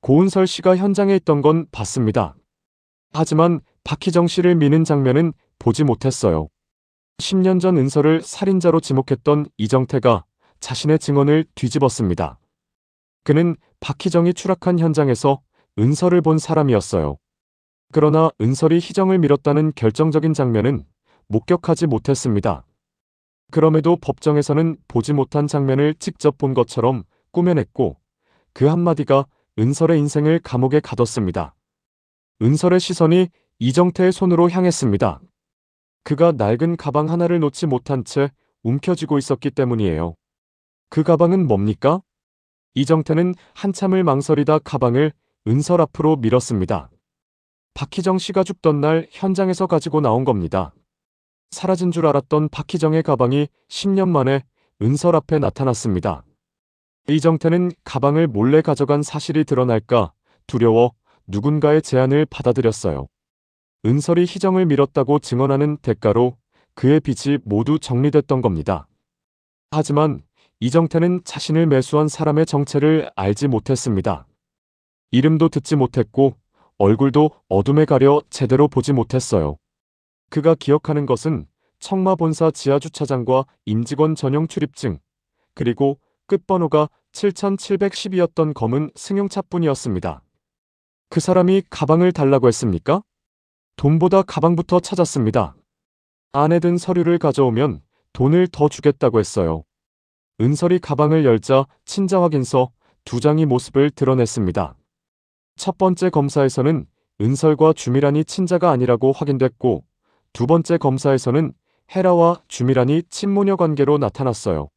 고은설 씨가 현장에 있던 건 봤습니다. 하지만 박희정 씨를 미는 장면은 보지 못했어요. 10년 전 은설을 살인자로 지목했던 이정태가 자신의 증언을 뒤집었습니다. 그는 박희정이 추락한 현장에서 은설을 본 사람이었어요. 그러나 은설이 희정을 밀었다는 결정적인 장면은 목격하지 못했습니다. 그럼에도 법정에서는 보지 못한 장면을 직접 본 것처럼 꾸며냈고 그 한마디가 은설의 인생을 감옥에 가뒀습니다. 은설의 시선이 이정태의 손으로 향했습니다. 그가 낡은 가방 하나를 놓지 못한 채 움켜쥐고 있었기 때문이에요. 그 가방은 뭡니까? 이정태는 한참을 망설이다 가방을 은설 앞으로 밀었습니다. 박희정 씨가 죽던 날 현장에서 가지고 나온 겁니다. 사라진 줄 알았던 박희정의 가방이 10년 만에 은설 앞에 나타났습니다. 이정태는 가방을 몰래 가져간 사실이 드러날까 두려워 누군가의 제안을 받아들였어요. 은설이 희정을 밀었다고 증언하는 대가로 그의 빚이 모두 정리됐던 겁니다. 하지만 이정태는 자신을 매수한 사람의 정체를 알지 못했습니다. 이름도 듣지 못했고 얼굴도 어둠에 가려 제대로 보지 못했어요. 그가 기억하는 것은 청마본사 지하주차장과 임직원 전용 출입증, 그리고 끝번호가 7710이었던 검은 승용차뿐이었습니다. 그 사람이 가방을 달라고 했습니까? 돈보다 가방부터 찾았습니다. 안에 든 서류를 가져오면 돈을 더 주겠다고 했어요. 은설이 가방을 열자 친자 확인서 2장이 모습을 드러냈습니다. 첫 번째 검사에서는 은설과 주미란이 친자가 아니라고 확인됐고 두 번째 검사에서는 헤라와 주미란이 친모녀 관계로 나타났어요.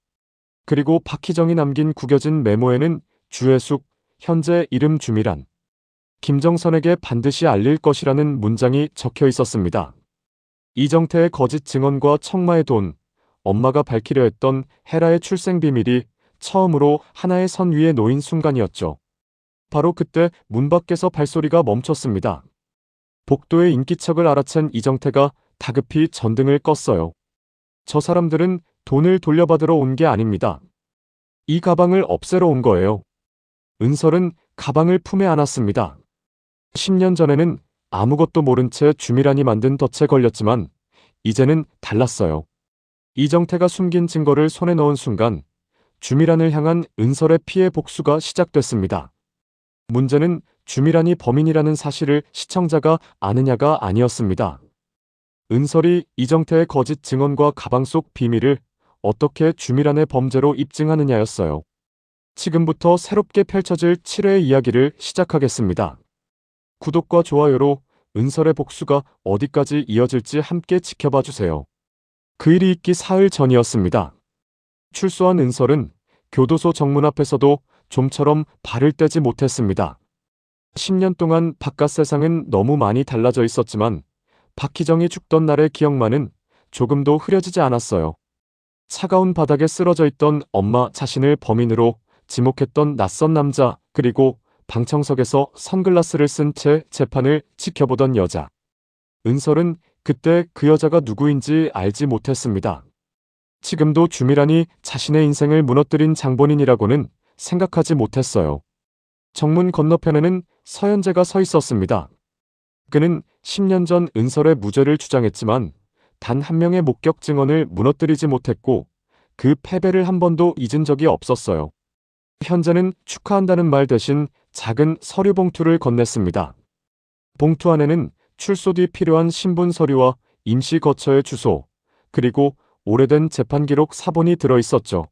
그리고 박희정이 남긴 구겨진 메모에는 주혜숙, 현재 이름 주미란, 김정선에게 반드시 알릴 것이라는 문장이 적혀 있었습니다. 이정태의 거짓 증언과 청마의 돈, 엄마가 밝히려 했던 헤라의 출생 비밀이 처음으로 하나의 선 위에 놓인 순간이었죠. 바로 그때 문 밖에서 발소리가 멈췄습니다. 복도의 인기척을 알아챈 이정태가 다급히 전등을 껐어요. 저 사람들은 돈을 돌려받으러 온 게 아닙니다. 이 가방을 없애러 온 거예요. 은설은 가방을 품에 안았습니다. 10년 전에는 아무것도 모른 채 주미란이 만든 덫에 걸렸지만 이제는 달랐어요. 이정태가 숨긴 증거를 손에 넣은 순간 주미란을 향한 은설의 피해 복수가 시작됐습니다. 문제는 주미란이 범인이라는 사실을 시청자가 아느냐가 아니었습니다. 은설이 이정태의 거짓 증언과 가방 속 비밀을 어떻게 주미란의 범죄로 입증하느냐였어요. 지금부터 새롭게 펼쳐질 7회의 이야기를 시작하겠습니다. 구독과 좋아요로 은설의 복수가 어디까지 이어질지 함께 지켜봐 주세요. 그 일이 있기 사흘 전이었습니다. 출소한 은설은 교도소 정문 앞에서도 좀처럼 발을 떼지 못했습니다. 10년 동안 바깥 세상은 너무 많이 달라져 있었지만 박희정이 죽던 날의 기억만은 조금도 흐려지지 않았어요. 차가운 바닥에 쓰러져 있던 엄마 자신을 범인으로 지목했던 낯선 남자, 그리고 방청석에서 선글라스를 쓴 채 재판을 지켜보던 여자. 은설은 그때 그 여자가 누구인지 알지 못했습니다. 지금도 주미란이 자신의 인생을 무너뜨린 장본인이라고는 생각하지 못했어요. 정문 건너편에는 서현재가 서 있었습니다. 그는 10년 전 은설의 무죄를 주장했지만 단 한 명의 목격 증언을 무너뜨리지 못했고 그 패배를 한 번도 잊은 적이 없었어요. 현재는 축하한다는 말 대신 작은 서류 봉투를 건넸습니다. 봉투 안에는 출소 뒤 필요한 신분 서류와 임시 거처의 주소, 그리고 오래된 재판 기록 사본이 들어 있었죠.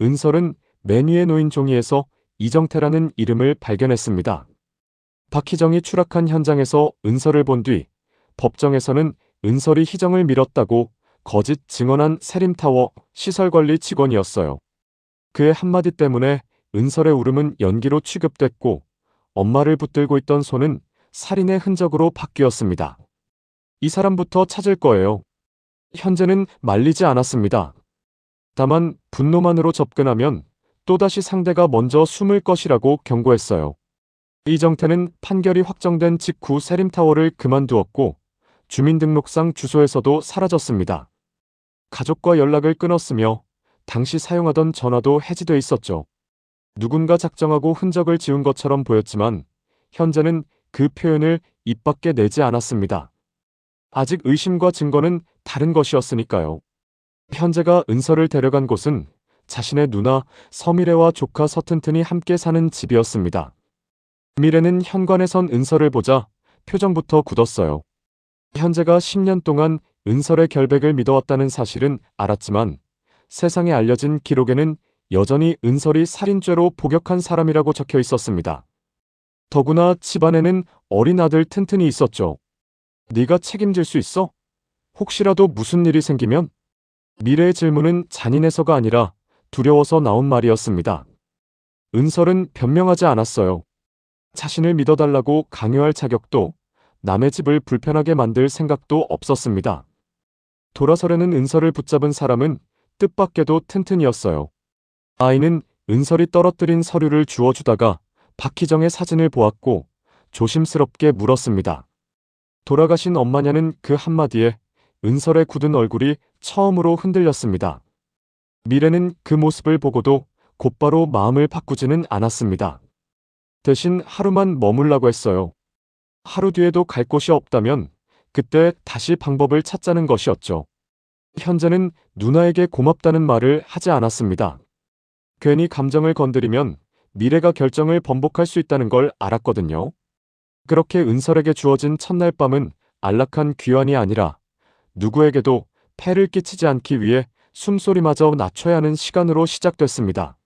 은설은 맨 위에 놓인 종이에서 이정태라는 이름을 발견했습니다. 박희정이 추락한 현장에서 은설을 본 뒤 법정에서는 은설이 희정을 밀었다고 거짓 증언한 세림타워 시설관리 직원이었어요. 그의 한마디 때문에 은설의 울음은 연기로 취급됐고 엄마를 붙들고 있던 손은 살인의 흔적으로 바뀌었습니다. 이 사람부터 찾을 거예요. 현재는 말리지 않았습니다. 다만 분노만으로 접근하면 또다시 상대가 먼저 숨을 것이라고 경고했어요. 이정태는 판결이 확정된 직후 세림타워를 그만두었고 주민등록상 주소에서도 사라졌습니다. 가족과 연락을 끊었으며 당시 사용하던 전화도 해지돼 있었죠. 누군가 작정하고 흔적을 지운 것처럼 보였지만 현재는 그 표현을 입 밖에 내지 않았습니다. 아직 의심과 증거는 다른 것이었으니까요. 현재가 은서를 데려간 곳은 자신의 누나 서미래와 조카 서튼튼이 함께 사는 집이었습니다. 미래는 현관에 선 은서를 보자 표정부터 굳었어요. 현재가 10년 동안 은설의 결백을 믿어왔다는 사실은 알았지만 세상에 알려진 기록에는 여전히 은설이 살인죄로 복역한 사람이라고 적혀 있었습니다. 더구나 집안에는 어린 아들 튼튼이 있었죠. 네가 책임질 수 있어? 혹시라도 무슨 일이 생기면? 미래의 질문은 잔인해서가 아니라 두려워서 나온 말이었습니다. 은설은 변명하지 않았어요. 자신을 믿어달라고 강요할 자격도, 남의 집을 불편하게 만들 생각도 없었습니다. 돌아서려는 은설을 붙잡은 사람은 뜻밖에도 튼튼이었어요. 아이는 은설이 떨어뜨린 서류를 주워주다가 박희정의 사진을 보았고 조심스럽게 물었습니다. 돌아가신 엄마냐는 그 한마디에 은설의 굳은 얼굴이 처음으로 흔들렸습니다. 미래는 그 모습을 보고도 곧바로 마음을 바꾸지는 않았습니다. 대신 하루만 머물라고 했어요. 하루 뒤에도 갈 곳이 없다면 그때 다시 방법을 찾자는 것이었죠. 현재는 누나에게 고맙다는 말을 하지 않았습니다. 괜히 감정을 건드리면 미래가 결정을 번복할 수 있다는 걸 알았거든요. 그렇게 은설에게 주어진 첫날 밤은 안락한 귀환이 아니라 누구에게도 폐를 끼치지 않기 위해 숨소리마저 낮춰야 하는 시간으로 시작됐습니다.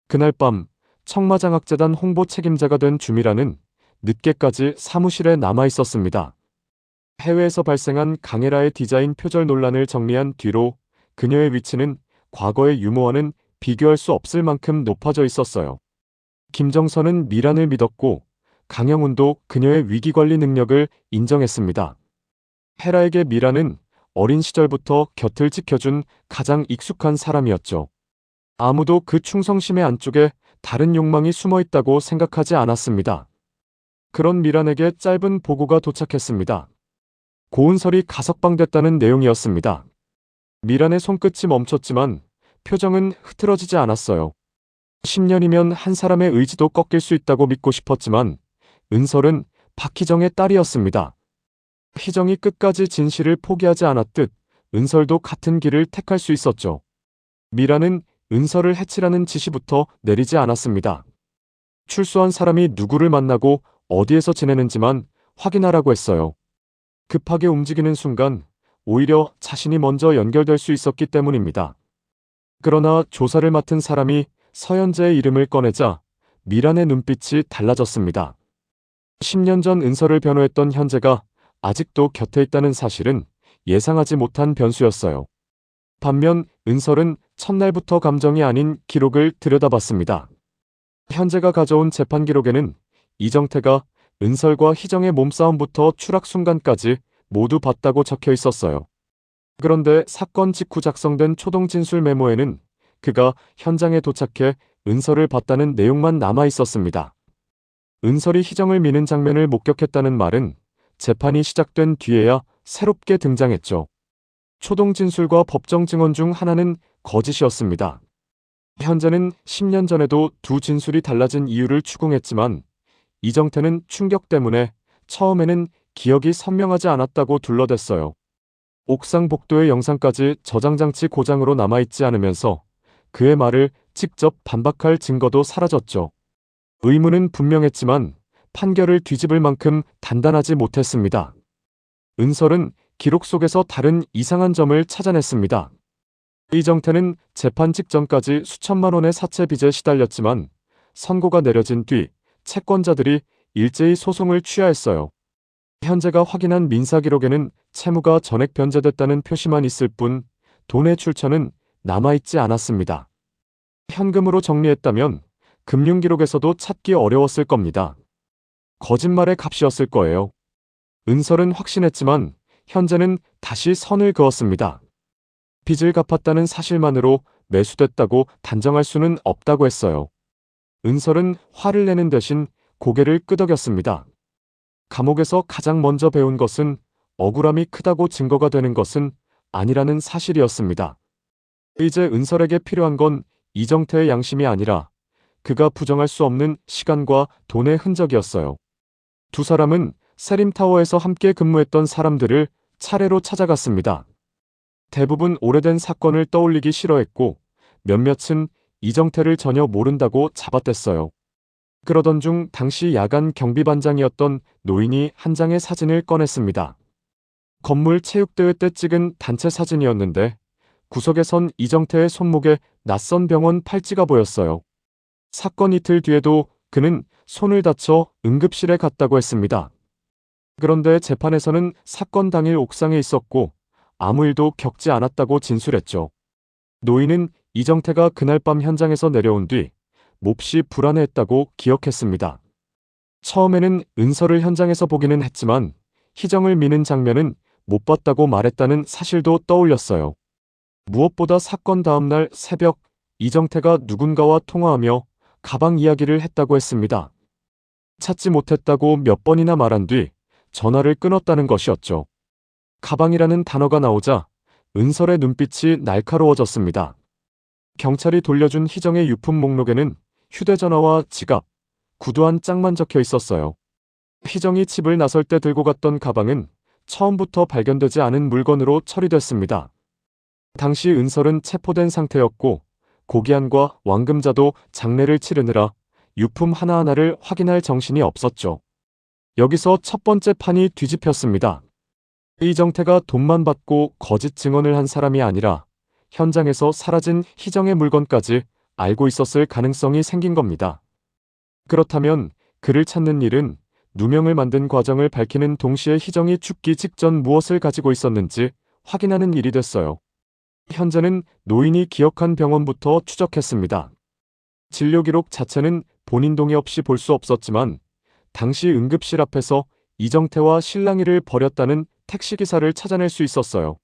그날 밤 청마장학재단 홍보 책임자가 된 주미라는 늦게까지 사무실에 남아 있었습니다. 해외에서 발생한 강혜라의 디자인 표절 논란을 정리한 뒤로 그녀의 위치는 과거의 유머와는 비교할 수 없을 만큼 높아져 있었어요. 김정선은 미란을 믿었고 강영훈도 그녀의 위기관리 능력을 인정했습니다. 헤라에게 미란은 어린 시절부터 곁을 지켜준 가장 익숙한 사람이었죠. 아무도 그 충성심의 안쪽에 다른 욕망이 숨어 있다고 생각하지 않았습니다. 그런 미란에게 짧은 보고가 도착했습니다. 고은설이 가석방됐다는 내용이었습니다. 미란의 손끝이 멈췄지만 표정은 흐트러지지 않았어요. 10년이면 한 사람의 의지도 꺾일 수 있다고 믿고 싶었지만 은설은 박희정의 딸이었습니다. 희정이 끝까지 진실을 포기하지 않았듯 은설도 같은 길을 택할 수 있었죠. 미란은 은설을 해치라는 지시부터 내리지 않았습니다. 출소한 사람이 누구를 만나고 어디에서 지내는지만 확인하라고 했어요. 급하게 움직이는 순간 오히려 자신이 먼저 연결될 수 있었기 때문입니다. 그러나 조사를 맡은 사람이 서현재의 이름을 꺼내자 미란의 눈빛이 달라졌습니다. 10년 전 은설을 변호했던 현재가 아직도 곁에 있다는 사실은 예상하지 못한 변수였어요. 반면 은설은 첫날부터 감정이 아닌 기록을 들여다봤습니다. 현재가 가져온 재판 기록에는 이정태가 은설과 희정의 몸싸움부터 추락 순간까지 모두 봤다고 적혀 있었어요. 그런데 사건 직후 작성된 초동 진술 메모에는 그가 현장에 도착해 은설을 봤다는 내용만 남아 있었습니다. 은설이 희정을 미는 장면을 목격했다는 말은 재판이 시작된 뒤에야 새롭게 등장했죠. 초동 진술과 법정 증언 중 하나는 거짓이었습니다. 현재는 10년 전에도 두 진술이 달라진 이유를 추궁했지만 이정태는 충격 때문에 처음에는 기억이 선명하지 않았다고 둘러댔어요. 옥상 복도의 영상까지 저장장치 고장으로 남아있지 않으면서 그의 말을 직접 반박할 증거도 사라졌죠. 의문은 분명했지만 판결을 뒤집을 만큼 단단하지 못했습니다. 은설은 기록 속에서 다른 이상한 점을 찾아냈습니다. 이정태는 재판 직전까지 수천만 원의 사채 빚에 시달렸지만 선고가 내려진 뒤 채권자들이 일제히 소송을 취하했어요. 현재가 확인한 민사 기록에는 채무가 전액 변제됐다는 표시만 있을 뿐 돈의 출처는 남아있지 않았습니다. 현금으로 정리했다면 금융 기록에서도 찾기 어려웠을 겁니다. 거짓말의 값이었을 거예요. 은설은 확신했지만 현재는 다시 선을 그었습니다. 빚을 갚았다는 사실만으로 매수됐다고 단정할 수는 없다고 했어요. 은설은 화를 내는 대신 고개를 끄덕였습니다. 감옥에서 가장 먼저 배운 것은 억울함이 크다고 증거가 되는 것은 아니라는 사실이었습니다. 이제 은설에게 필요한 건 이정태의 양심이 아니라 그가 부정할 수 없는 시간과 돈의 흔적이었어요. 두 사람은 세림타워에서 함께 근무했던 사람들을 차례로 찾아갔습니다. 대부분 오래된 사건을 떠올리기 싫어했고 몇몇은 이정태를 전혀 모른다고 잡아댔어요. 그러던 중 당시 야간 경비반장이었던 노인이 한 장의 사진을 꺼냈습니다. 건물 체육대회 때 찍은 단체 사진이었는데 구석에 선 이정태의 손목에 낯선 병원 팔찌가 보였어요. 사건 이틀 뒤에도 그는 손을 다쳐 응급실에 갔다고 했습니다. 그런데 재판에서는 사건 당일 옥상에 있었고 아무 일도 겪지 않았다고 진술했죠. 노인은 이정태가 그날 밤 현장에서 내려온 뒤 몹시 불안해했다고 기억했습니다. 처음에는 은서를 현장에서 보기는 했지만 희정을 미는 장면은 못 봤다고 말했다는 사실도 떠올렸어요. 무엇보다 사건 다음날 새벽 이정태가 누군가와 통화하며 가방 이야기를 했다고 했습니다. 찾지 못했다고 몇 번이나 말한 뒤 전화를 끊었다는 것이었죠. 가방이라는 단어가 나오자 은설의 눈빛이 날카로워졌습니다. 경찰이 돌려준 희정의 유품 목록에는 휴대전화와 지갑, 구두 한 짝만 적혀 있었어요. 희정이 집을 나설 때 들고 갔던 가방은 처음부터 발견되지 않은 물건으로 처리됐습니다. 당시 은설은 체포된 상태였고 고기안과 왕금자도 장례를 치르느라 유품 하나하나를 확인할 정신이 없었죠. 여기서 첫 번째 판이 뒤집혔습니다. 이정태가 돈만 받고 거짓 증언을 한 사람이 아니라 현장에서 사라진 희정의 물건까지 알고 있었을 가능성이 생긴 겁니다. 그렇다면 그를 찾는 일은 누명을 만든 과정을 밝히는 동시에 희정이 죽기 직전 무엇을 가지고 있었는지 확인하는 일이 됐어요. 현재는 노인이 기억한 병원부터 추적했습니다. 진료 기록 자체는 본인 동의 없이 볼 수 없었지만 당시 응급실 앞에서 이정태와 실랑이를 벌였다는 택시기사를 찾아낼 수 있었어요.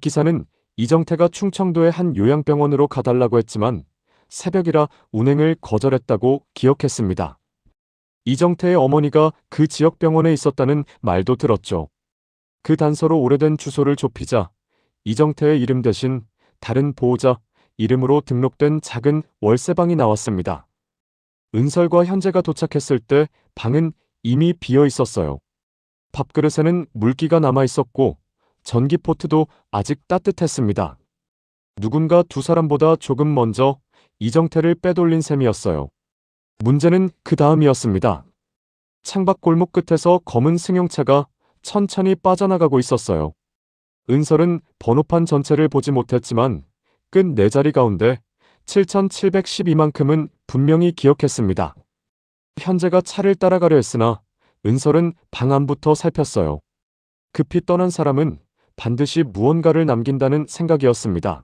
기사는 이정태가 충청도의 한 요양병원으로 가달라고 했지만 새벽이라 운행을 거절했다고 기억했습니다. 이정태의 어머니가 그 지역 병원에 있었다는 말도 들었죠. 그 단서로 오래된 주소를 좁히자 이정태의 이름 대신 다른 보호자 이름으로 등록된 작은 월세방이 나왔습니다. 은설과 현재가 도착했을 때 방은 이미 비어 있었어요. 밥그릇에는 물기가 남아 있었고 전기포트도 아직 따뜻했습니다. 누군가 두 사람보다 조금 먼저 이정태를 빼돌린 셈이었어요. 문제는 그 다음이었습니다. 창밖 골목 끝에서 검은 승용차가 천천히 빠져나가고 있었어요. 은설은 번호판 전체를 보지 못했지만 끝 네 자리 가운데 7712만큼은 분명히 기억했습니다. 현재가 차를 따라가려 했으나 은설은 방 안부터 살폈어요. 급히 떠난 사람은 반드시 무언가를 남긴다는 생각이었습니다.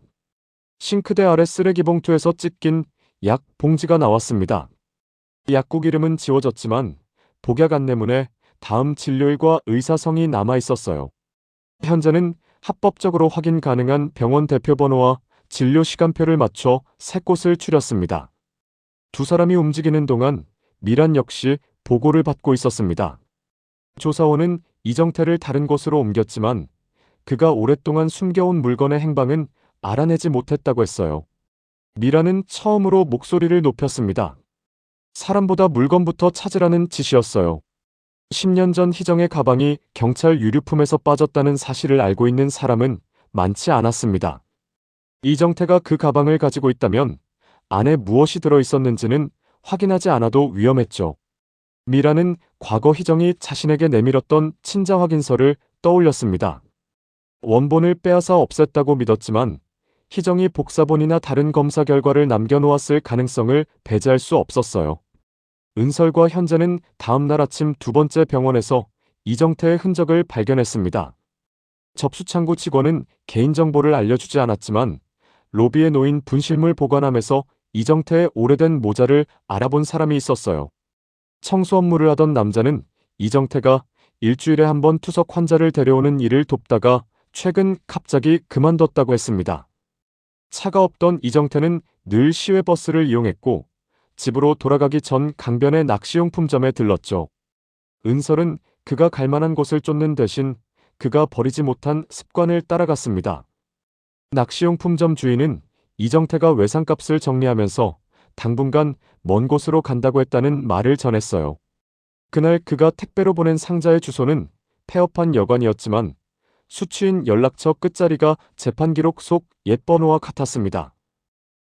싱크대 아래 쓰레기 봉투에서 찢긴 약 봉지가 나왔습니다. 약국 이름은 지워졌지만 복약 안내문에 다음 진료일과 의사성이 남아 있었어요. 현재는 합법적으로 확인 가능한 병원 대표번호와 진료 시간표를 맞춰 세 곳을 추렸습니다. 두 사람이 움직이는 동안 미란 역시 보고를 받고 있었습니다. 조사원은 이정태를 다른 곳으로 옮겼지만 그가 오랫동안 숨겨온 물건의 행방은 알아내지 못했다고 했어요. 미란은 처음으로 목소리를 높였습니다. 사람보다 물건부터 찾으라는 짓이었어요. 10년 전 희정의 가방이 경찰 유류품에서 빠졌다는 사실을 알고 있는 사람은 많지 않았습니다. 이정태가 그 가방을 가지고 있다면 안에 무엇이 들어있었는지는 확인하지 않아도 위험했죠. 미라는 과거 희정이 자신에게 내밀었던 친자 확인서를 떠올렸습니다. 원본을 빼앗아 없앴다고 믿었지만 희정이 복사본이나 다른 검사 결과를 남겨놓았을 가능성을 배제할 수 없었어요. 은설과 현재는 다음 날 아침 두 번째 병원에서 이정태의 흔적을 발견했습니다. 접수창구 직원은 개인정보를 알려주지 않았지만 로비에 놓인 분실물 보관함에서 이정태의 오래된 모자를 알아본 사람이 있었어요. 청소 업무를 하던 남자는 이정태가 일주일에 한 번 투석 환자를 데려오는 일을 돕다가 최근 갑자기 그만뒀다고 했습니다. 차가 없던 이정태는 늘 시외버스를 이용했고 집으로 돌아가기 전 강변의 낚시용품점에 들렀죠. 은설은 그가 갈 만한 곳을 쫓는 대신 그가 버리지 못한 습관을 따라갔습니다. 낚시용품점 주인은 이정태가 외상값을 정리하면서 당분간 먼 곳으로 간다고 했다는 말을 전했어요. 그날 그가 택배로 보낸 상자의 주소는 폐업한 여관이었지만 수취인 연락처 끝자리가 재판 기록 속 옛 번호와 같았습니다.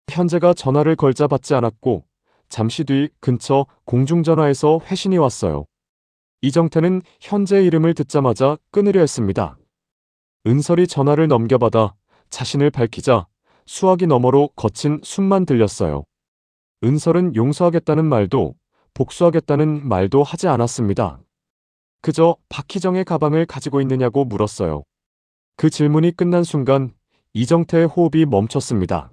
현재가 전화를 걸자 받지 않았고 잠시 뒤 근처 공중전화에서 회신이 왔어요. 이정태는 현재의 이름을 듣자마자 끊으려 했습니다. 은설이 전화를 넘겨받아 자신을 밝히자 수화기 너머로 거친 숨만 들렸어요. 은설은 용서하겠다는 말도 복수하겠다는 말도 하지 않았습니다. 그저 박희정의 가방을 가지고 있느냐고 물었어요. 그 질문이 끝난 순간 이정태의 호흡이 멈췄습니다.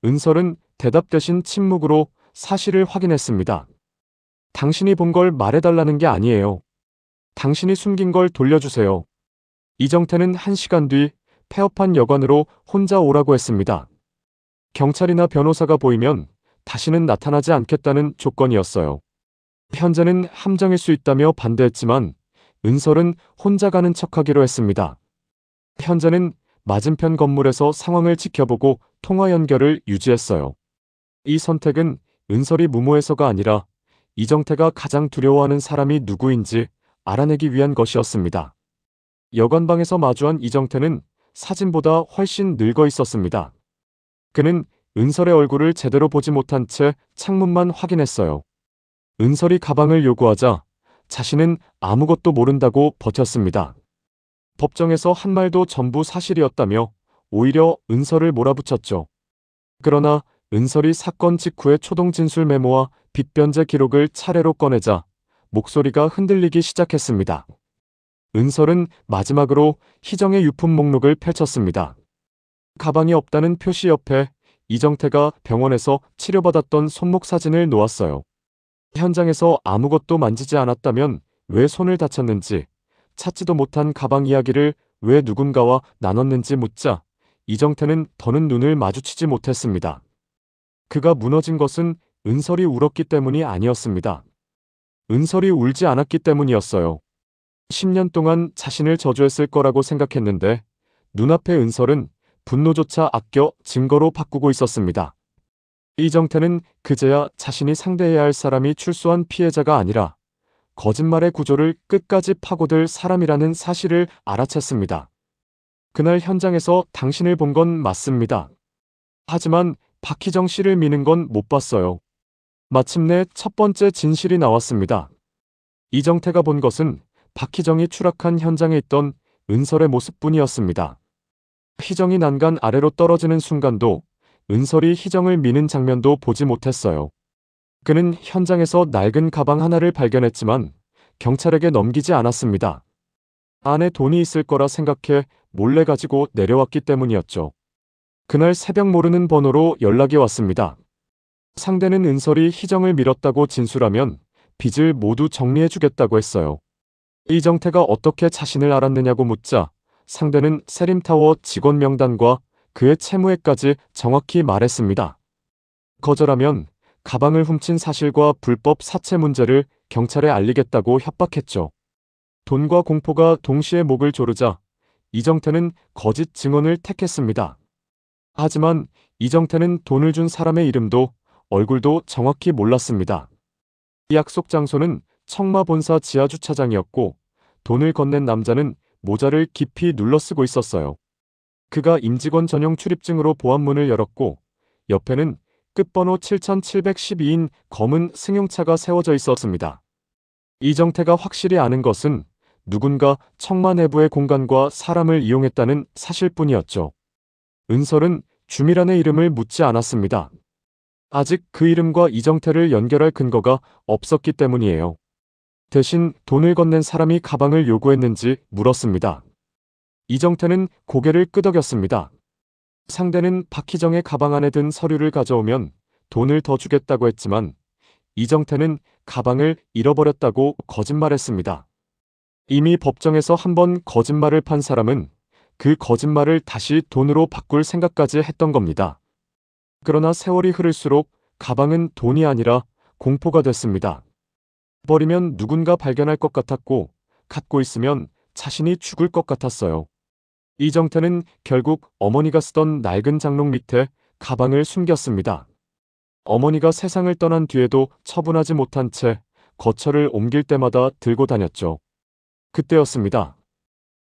은설은 대답 대신 침묵으로 사실을 확인했습니다. 당신이 본 걸 말해달라는 게 아니에요. 당신이 숨긴 걸 돌려주세요. 이정태는 1시간 뒤 폐업한 여관으로 혼자 오라고 했습니다. 경찰이나 변호사가 보이면 다시는 나타나지 않겠다는 조건이었어요. 현재는 함정일 수 있다며 반대했지만 은설은 혼자 가는 척하기로 했습니다. 현재는 맞은편 건물에서 상황을 지켜보고 통화 연결을 유지했어요. 이 선택은 은설이 무모해서가 아니라 이정태가 가장 두려워하는 사람이 누구인지 알아내기 위한 것이었습니다. 여관방에서 마주한 이정태는 사진보다 훨씬 늙어 있었습니다. 그는 은설의 얼굴을 제대로 보지 못한 채 창문만 확인했어요. 은설이 가방을 요구하자 자신은 아무것도 모른다고 버텼습니다. 법정에서 한 말도 전부 사실이었다며 오히려 은설을 몰아붙였죠. 그러나 은설이 사건 직후의 초동 진술 메모와 빗변제 기록을 차례로 꺼내자 목소리가 흔들리기 시작했습니다. 은설은 마지막으로 희정의 유품 목록을 펼쳤습니다. 가방이 없다는 표시 옆에 이정태가 병원에서 치료받았던 손목 사진을 놓았어요. 현장에서 아무것도 만지지 않았다면 왜 손을 다쳤는지, 찾지도 못한 가방 이야기를 왜 누군가와 나눴는지 묻자 이정태는 더는 눈을 마주치지 못했습니다. 그가 무너진 것은 은설이 울었기 때문이 아니었습니다. 은설이 울지 않았기 때문이었어요. 10년 동안 자신을 저주했을 거라고 생각했는데 눈앞의 은설은 분노조차 아껴 증거로 바꾸고 있었습니다. 이정태는 그제야 자신이 상대해야 할 사람이 출소한 피해자가 아니라 거짓말의 구조를 끝까지 파고들 사람이라는 사실을 알아챘습니다. 그날 현장에서 당신을 본 건 맞습니다. 하지만 박희정 씨를 미는 건 못 봤어요. 마침내 첫 번째 진실이 나왔습니다. 이정태가 본 것은 박희정이 추락한 현장에 있던 은설의 모습뿐이었습니다. 희정이 난간 아래로 떨어지는 순간도 은설이 희정을 미는 장면도 보지 못했어요. 그는 현장에서 낡은 가방 하나를 발견했지만 경찰에게 넘기지 않았습니다. 안에 돈이 있을 거라 생각해 몰래 가지고 내려왔기 때문이었죠. 그날 새벽 모르는 번호로 연락이 왔습니다. 상대는 은설이 희정을 밀었다고 진술하면 빚을 모두 정리해주겠다고 했어요. 이정태가 어떻게 자신을 알았느냐고 묻자 상대는 세림타워 직원 명단과 그의 채무액까지 정확히 말했습니다. 거절하면 가방을 훔친 사실과 불법 사채 문제를 경찰에 알리겠다고 협박했죠. 돈과 공포가 동시에 목을 조르자 이정태는 거짓 증언을 택했습니다. 하지만 이정태는 돈을 준 사람의 이름도 얼굴도 정확히 몰랐습니다. 약속 장소는 청마본사 지하주차장이었고 돈을 건넨 남자는 모자를 깊이 눌러쓰고 있었어요. 그가 임직원 전용 출입증으로 보안문을 열었고 옆에는 끝번호 7712인 검은 승용차가 세워져 있었습니다. 이정태가 확실히 아는 것은 누군가 청마 내부의 공간과 사람을 이용했다는 사실뿐이었죠. 은설은 주미란의 이름을 묻지 않았습니다. 아직 그 이름과 이정태를 연결할 근거가 없었기 때문이에요. 대신 돈을 건넨 사람이 가방을 요구했는지 물었습니다. 이정태는 고개를 끄덕였습니다. 상대는 박희정의 가방 안에 든 서류를 가져오면 돈을 더 주겠다고 했지만 이정태는 가방을 잃어버렸다고 거짓말했습니다. 이미 법정에서 한 번 거짓말을 판 사람은 그 거짓말을 다시 돈으로 바꿀 생각까지 했던 겁니다. 그러나 세월이 흐를수록 가방은 돈이 아니라 공포가 됐습니다. 버리면 누군가 발견할 것 같았고 갖고 있으면 자신이 죽을 것 같았어요. 이정태는 결국 어머니가 쓰던 낡은 장롱 밑에 가방을 숨겼습니다. 어머니가 세상을 떠난 뒤에도 처분하지 못한 채 거처를 옮길 때마다 들고 다녔죠. 그때였습니다.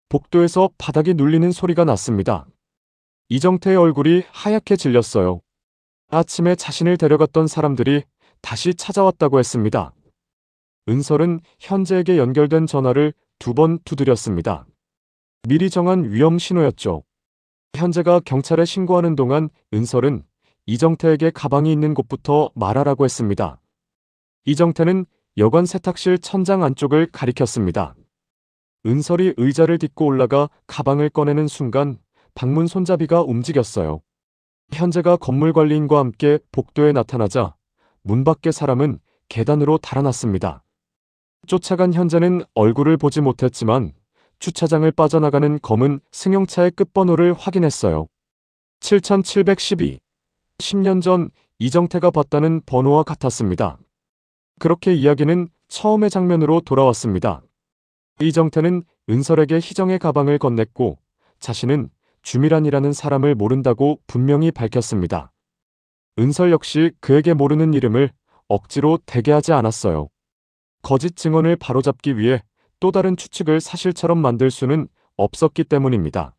복도에서 바닥이 눌리는 소리가 났습니다. 이정태의 얼굴이 하얗게 질렸어요. 아침에 자신을 데려갔던 사람들이 다시 찾아왔다고 했습니다. 은설은 현재에게 연결된 전화를 2번 두드렸습니다. 미리 정한 위험 신호였죠. 현재가 경찰에 신고하는 동안 은설은 이정태에게 가방이 있는 곳부터 말하라고 했습니다. 이정태는 여관 세탁실 천장 안쪽을 가리켰습니다. 은설이 의자를 딛고 올라가 가방을 꺼내는 순간 방문 손잡이가 움직였어요. 현재가 건물 관리인과 함께 복도에 나타나자 문 밖의 사람은 계단으로 달아났습니다. 쫓아간 현재는 얼굴을 보지 못했지만 주차장을 빠져나가는 검은 승용차의 끝번호를 확인했어요. 7712. 10년 전 이정태가 봤다는 번호와 같았습니다. 그렇게 이야기는 처음의 장면으로 돌아왔습니다. 이정태는 은설에게 희정의 가방을 건넸고 자신은 주미란이라는 사람을 모른다고 분명히 밝혔습니다. 은설 역시 그에게 모르는 이름을 억지로 대게 하지 않았어요. 거짓 증언을 바로잡기 위해 또 다른 추측을 사실처럼 만들 수는 없었기 때문입니다.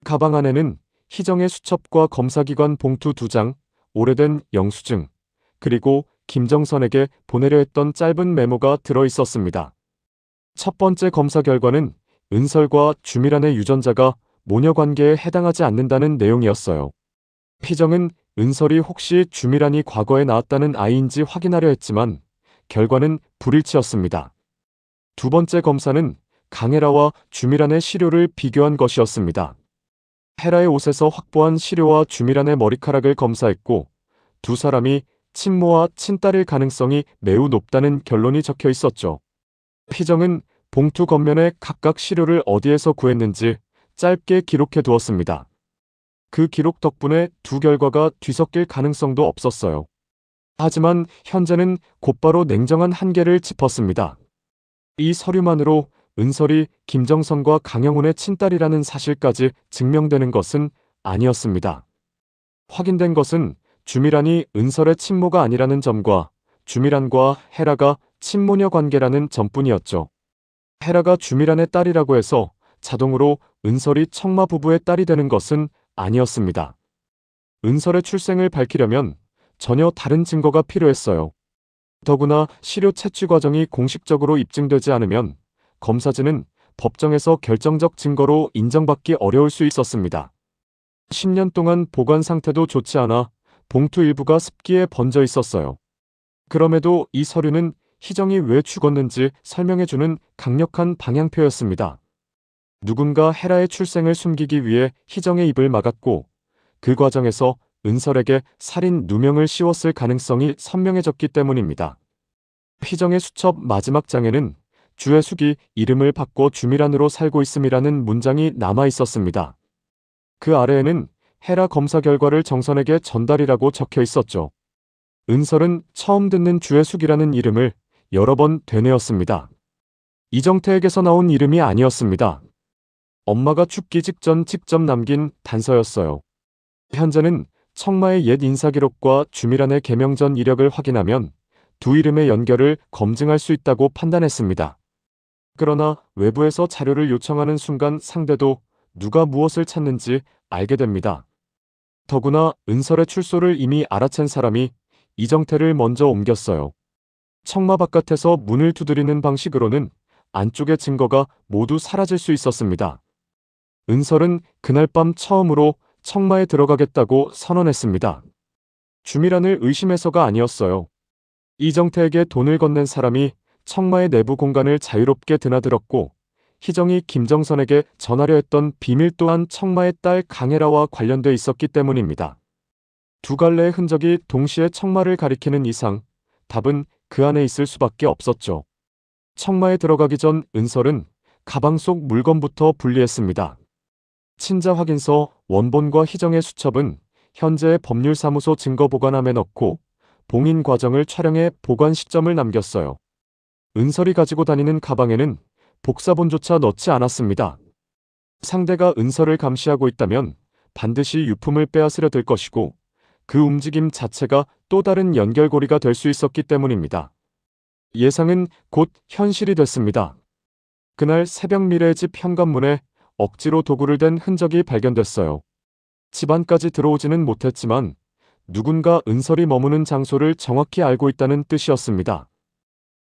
가방 안에는 희정의 수첩과 검사기관 봉투 2장, 오래된 영수증, 그리고 김정선에게 보내려 했던 짧은 메모가 들어 있었습니다. 첫 번째 검사 결과는 은설과 주미란의 유전자가 모녀 관계에 해당하지 않는다는 내용이었어요. 희정은 은설이 혹시 주미란이 과거에 낳았다는 아이인지 확인하려 했지만 결과는 불일치였습니다. 두 번째 검사는 강혜라와 주미란의 시료를 비교한 것이었습니다. 헤라의 옷에서 확보한 시료와 주미란의 머리카락을 검사했고 두 사람이 친모와 친딸일 가능성이 매우 높다는 결론이 적혀 있었죠. 희정은 봉투 겉면에 각각 시료를 어디에서 구했는지 짧게 기록해 두었습니다. 그 기록 덕분에 두 결과가 뒤섞일 가능성도 없었어요. 하지만 현재는 곧바로 냉정한 한계를 짚었습니다. 이 서류만으로 은설이 김정선과 강영훈의 친딸이라는 사실까지 증명되는 것은 아니었습니다. 확인된 것은 주미란이 은설의 친모가 아니라는 점과 주미란과 헤라가 친모녀 관계라는 점뿐이었죠. 헤라가 주미란의 딸이라고 해서 자동으로 은설이 청마 부부의 딸이 되는 것은 아니었습니다. 은설의 출생을 밝히려면 전혀 다른 증거가 필요했어요. 더구나 시료 채취 과정이 공식적으로 입증되지 않으면 검사진은 법정에서 결정적 증거로 인정받기 어려울 수 있었습니다. 10년 동안 보관 상태도 좋지 않아 봉투 일부가 습기에 번져 있었어요. 그럼에도 이 서류는 희정이 왜 죽었는지 설명해주는 강력한 방향표였습니다. 누군가 헤라의 출생을 숨기기 위해 희정의 입을 막았고 그 과정에서 은설에게 살인 누명을 씌웠을 가능성이 선명해졌기 때문입니다. 희정의 수첩 마지막 장에는 주혜숙이 이름을 바꿔 주미란으로 살고 있음이라는 문장이 남아 있었습니다. 그 아래에는 헤라 검사 결과를 정선에게 전달이라고 적혀 있었죠. 은설은 처음 듣는 주혜숙이라는 이름을 여러 번 되뇌었습니다. 이정태에게서 나온 이름이 아니었습니다. 엄마가 죽기 직접 남긴 단서였어요. 현재는 청마의 옛 인사기록과 주미란의 개명 전 이력을 확인하면 두 이름의 연결을 검증할 수 있다고 판단했습니다. 그러나 외부에서 자료를 요청하는 순간 상대도 누가 무엇을 찾는지 알게 됩니다. 더구나 은설의 출소를 이미 알아챈 사람이 이정태를 먼저 옮겼어요. 청마 바깥에서 문을 두드리는 방식으로는 안쪽의 증거가 모두 사라질 수 있었습니다. 은설은 그날 밤 처음으로 청마에 들어가겠다고 선언했습니다. 주미란을 의심해서가 아니었어요. 이정태에게 돈을 건넨 사람이 청마의 내부 공간을 자유롭게 드나들었고 희정이 김정선에게 전하려 했던 비밀 또한 청마의 딸 강혜라와 관련돼 있었기 때문입니다. 두 갈래의 흔적이 동시에 청마를 가리키는 이상 답은 그 안에 있을 수밖에 없었죠. 청마에 들어가기 전 은설은 가방 속 물건부터 분리했습니다. 친자 확인서, 원본과 희정의 수첩은 현재의 법률사무소 증거보관함에 넣고 봉인 과정을 촬영해 보관 시점을 남겼어요. 은설이 가지고 다니는 가방에는 복사본조차 넣지 않았습니다. 상대가 은설을 감시하고 있다면 반드시 유품을 빼앗으려 들 것이고 그 움직임 자체가 또 다른 연결고리가 될 수 있었기 때문입니다. 예상은 곧 현실이 됐습니다. 그날 새벽 미래의 집 현관문에 억지로 도구를 댄 흔적이 발견됐어요. 집 안까지 들어오지는 못했지만 누군가 은설이 머무는 장소를 정확히 알고 있다는 뜻이었습니다.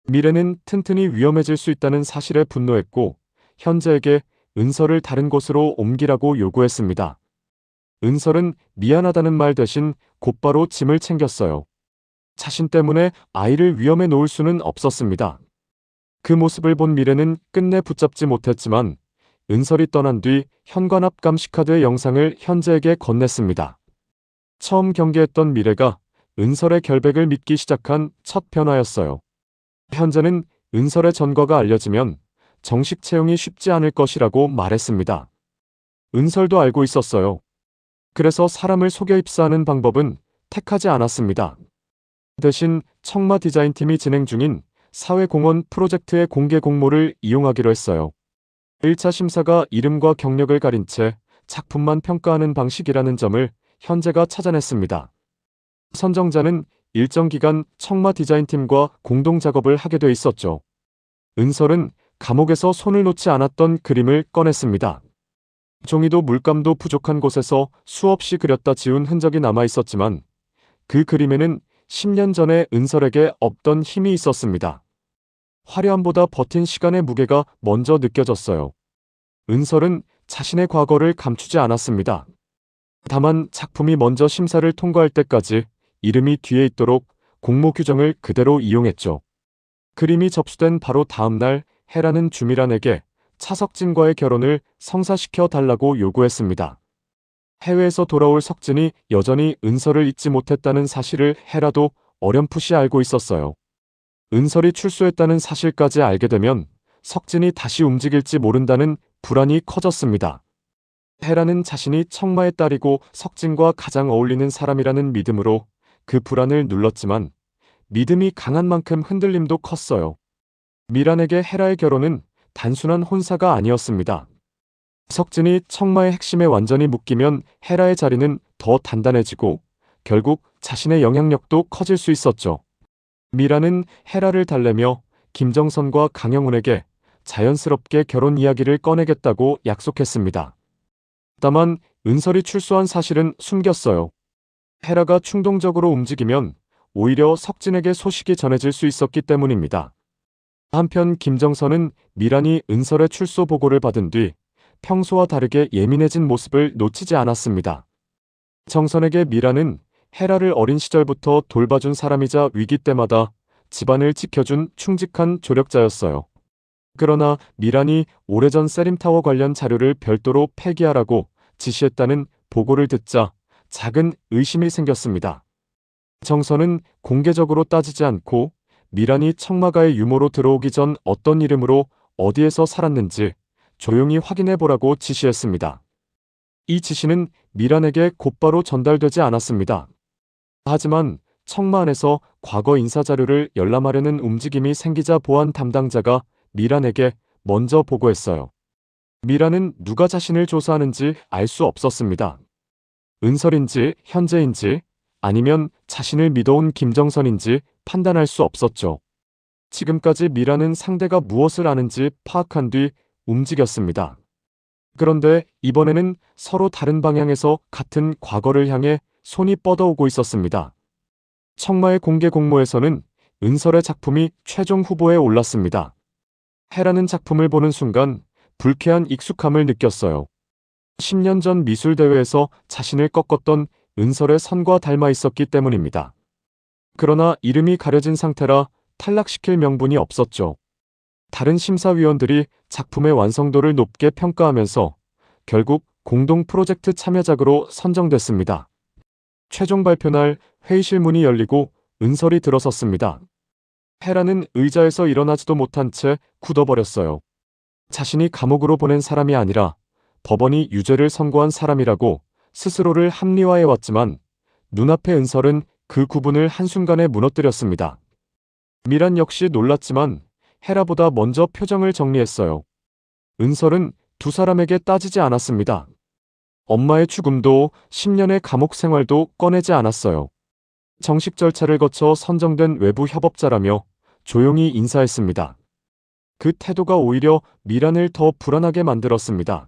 미래는 튼튼히 위험해질 수 있다는 사실에 분노했고 현재에게 은설을 다른 곳으로 옮기라고 요구했습니다. 은설은 미안하다는 말 대신 곧바로 짐을 챙겼어요. 자신 때문에 아이를 위험에 놓을 수는 없었습니다. 그 모습을 본 미래는 끝내 붙잡지 못했지만 은설이 떠난 뒤 현관 앞 감시카드의 영상을 현재에게 건넸습니다. 처음 경계했던 미래가 은설의 결백을 믿기 시작한 첫 변화였어요. 현재는 은설의 전과가 알려지면 정식 채용이 쉽지 않을 것이라고 말했습니다. 은설도 알고 있었어요. 그래서 사람을 속여 입사하는 방법은 택하지 않았습니다. 대신 청마 디자인팀이 진행 중인 사회공헌 프로젝트의 공개 공모를 이용하기로 했어요. 1차 심사가 이름과 경력을 가린 채 작품만 평가하는 방식이라는 점을 현재가 찾아냈습니다. 선정자는 일정 기간 청마 디자인팀과 공동 작업을 하게 돼 있었죠. 은설은 감옥에서 손을 놓지 않았던 그림을 꺼냈습니다. 종이도 물감도 부족한 곳에서 수없이 그렸다 지운 흔적이 남아 있었지만 그 그림에는 10년 전에 은설에게 없던 힘이 있었습니다. 화려함보다 버틴 시간의 무게가 먼저 느껴졌어요. 은설은 자신의 과거를 감추지 않았습니다. 다만 작품이 먼저 심사를 통과할 때까지 이름이 뒤에 있도록 공모 규정을 그대로 이용했죠. 그림이 접수된 바로 다음 날 헤라는 주미란에게 차석진과의 결혼을 성사시켜 달라고 요구했습니다. 해외에서 돌아올 석진이 여전히 은설을 잊지 못했다는 사실을 헤라도 어렴풋이 알고 있었어요. 은설이 출소했다는 사실까지 알게 되면 석진이 다시 움직일지 모른다는 불안이 커졌습니다. 헤라는 자신이 청마의 딸이고 석진과 가장 어울리는 사람이라는 믿음으로 그 불안을 눌렀지만 믿음이 강한 만큼 흔들림도 컸어요. 미란에게 헤라의 결혼은 단순한 혼사가 아니었습니다. 석진이 청마의 핵심에 완전히 묶이면 헤라의 자리는 더 단단해지고 결국 자신의 영향력도 커질 수 있었죠. 미란은 헤라를 달래며 김정선과 강영훈에게 자연스럽게 결혼 이야기를 꺼내겠다고 약속했습니다. 다만 은설이 출소한 사실은 숨겼어요. 헤라가 충동적으로 움직이면 오히려 석진에게 소식이 전해질 수 있었기 때문입니다. 한편 김정선은 미란이 은설의 출소 보고를 받은 뒤 평소와 다르게 예민해진 모습을 놓치지 않았습니다. 정선에게 미란은 헤라를 어린 시절부터 돌봐준 사람이자 위기 때마다 집안을 지켜준 충직한 조력자였어요. 그러나 미란이 오래전 세림타워 관련 자료를 별도로 폐기하라고 지시했다는 보고를 듣자 작은 의심이 생겼습니다. 정선은 공개적으로 따지지 않고 미란이 청마가의 유모로 들어오기 전 어떤 이름으로 어디에서 살았는지 조용히 확인해 보라고 지시했습니다. 이 지시는 미란에게 곧바로 전달되지 않았습니다. 하지만 청마 안에서 과거 인사자료를 열람하려는 움직임이 생기자 보안 담당자가 미란에게 먼저 보고했어요. 미란은 누가 자신을 조사하는지 알 수 없었습니다. 은설인지 현재인지 아니면 자신을 믿어온 김정선인지 판단할 수 없었죠. 지금까지 미란은 상대가 무엇을 아는지 파악한 뒤 움직였습니다. 그런데 이번에는 서로 다른 방향에서 같은 과거를 향해 손이 뻗어오고 있었습니다. 청마의 공개 공모에서는 은설의 작품이 최종 후보에 올랐습니다. 헤라는 작품을 보는 순간 불쾌한 익숙함을 느꼈어요. 10년 전 미술대회에서 자신을 꺾었던 은설의 선과 닮아 있었기 때문입니다. 그러나 이름이 가려진 상태라 탈락시킬 명분이 없었죠. 다른 심사위원들이 작품의 완성도를 높게 평가하면서 결국 공동 프로젝트 참여작으로 선정됐습니다. 최종 발표날 회의실 문이 열리고 은설이 들어섰습니다. 헤라는 의자에서 일어나지도 못한 채 굳어버렸어요. 자신이 감옥으로 보낸 사람이 아니라 법원이 유죄를 선고한 사람이라고 스스로를 합리화해왔지만 눈앞의 은설은 그 구분을 한순간에 무너뜨렸습니다. 미란 역시 놀랐지만 헤라보다 먼저 표정을 정리했어요. 은설은 두 사람에게 따지지 않았습니다. 엄마의 죽음도 10년의 감옥 생활도 꺼내지 않았어요. 정식 절차를 거쳐 선정된 외부 협업자라며 조용히 인사했습니다. 그 태도가 오히려 미란을 더 불안하게 만들었습니다.